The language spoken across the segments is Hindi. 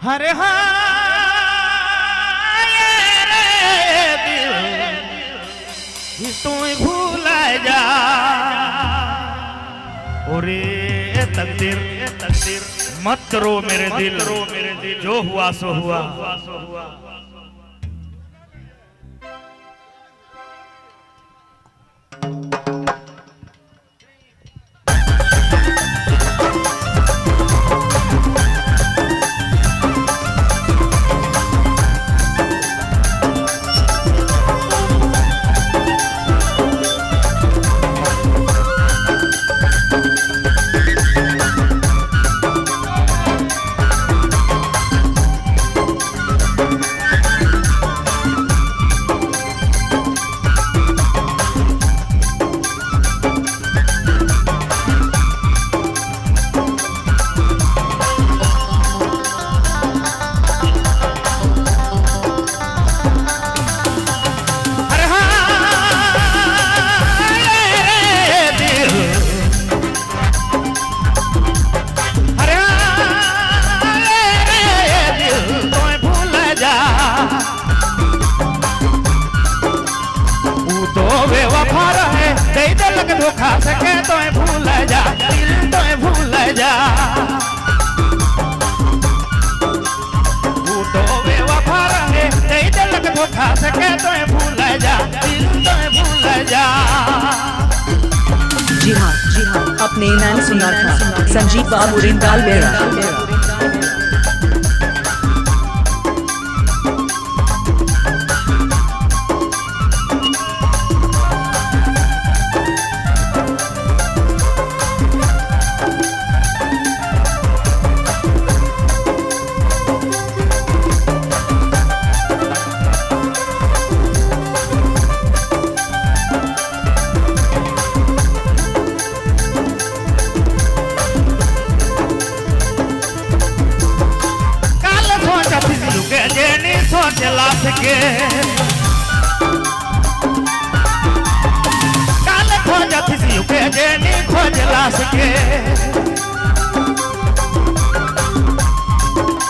हरे तू भूल जा ओरे तकदीर मत रो मेरे दिल जो हुआ सो हुआ। धोखा सके तो भूल जा दिल तो भूल जा वो तो बेवफा रहे तेरे दिल के धोखा सके तो भूल जा दिल तो भूल जा। जी हाँ अपने नाम सुना था संजीव बाबू रिंदाल बेड़ा। चला सके काल खोज थी के जेनी खोज ला सके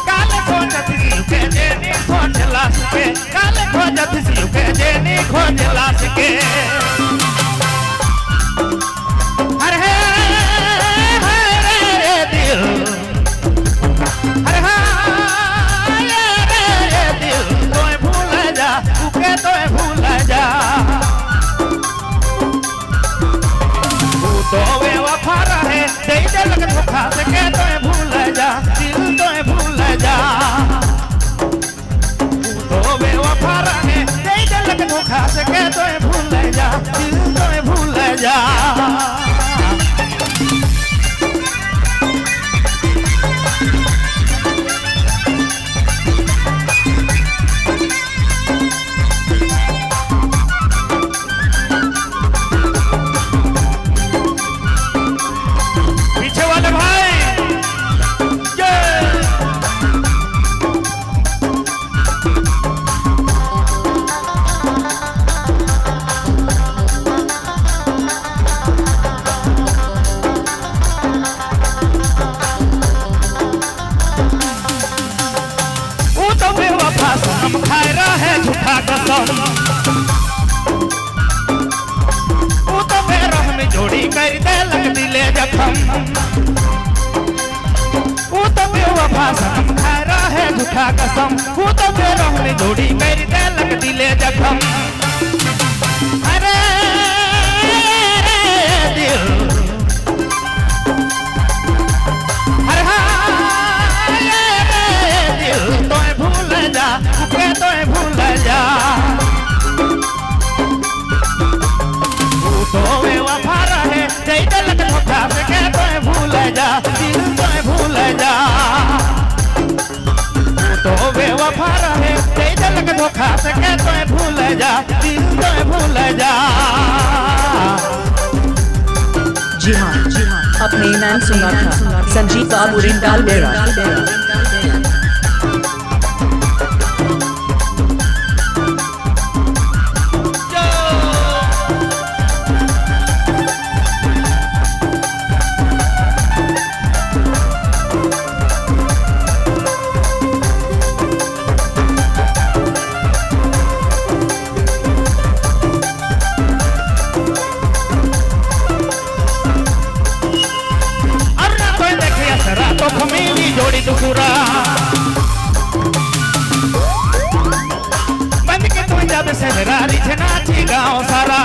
काल खोज थी के जेनी खोज ला सके काल खोज थी के जेनी खोज ला सके। अरे दिल तो बेवफा रहे तेरे दिल के धोखा सके तो भूल जा दिल तो भूल जा तो बेवफा रहे तेरे दिल के धोखा सके तो भूल जा दिल तो भूल जा। हम खाए रहे झूठा कसम वो तो बेरह में जोड़ी कर दे लग दिले जखम वो तो बेवफा सनम खाए रहे झूठा कसम वो तो बेरह में जोड़ी कर दे लग दिले जखम। अरे दिल तो भूल जा के तो भूल जा तो बेवफा रहे तेरे दिल के धोखा सके तो भूल जा दिल तो भूल जा तो बेवफा रहे तेरे दिल के धोखा सके तो भूल जा दिल तो भूल जा। जी हाँ अपने नाम सुना था संजीव बाबू रिंदाल बेड़ा। दुखुरा बंद के तो जब सहरारी थे नाची गाँव सारा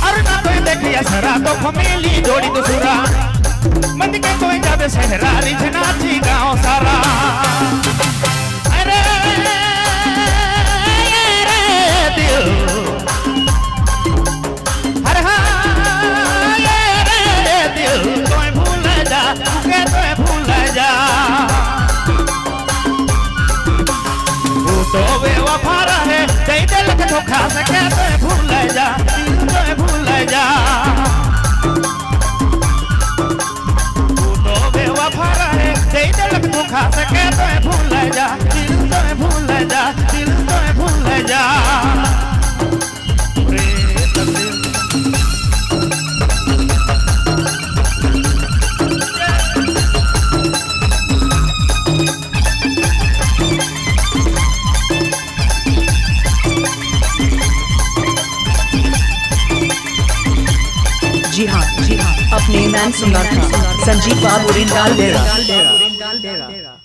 और ना तो देखिया सरा तो फमेली जोड़ी दुखुरा बंद के तो जब सहरारी थे नाची गाँव सारा अरे दिल हर हाँ ये दिल तोय भूल जा के तोय भूल जा तू तो बेवफा रहे दे दिल के धोखा सके तोय भूल जा तोय भूल जा तू तो बेवफा रहे दे दिल के धोखा सके तोय भूल जा दिल तोय भूल जा दिल तोय भूल जा जी हाँ अपने नाम सुना था संजीव बाबू रिंडाल डेरा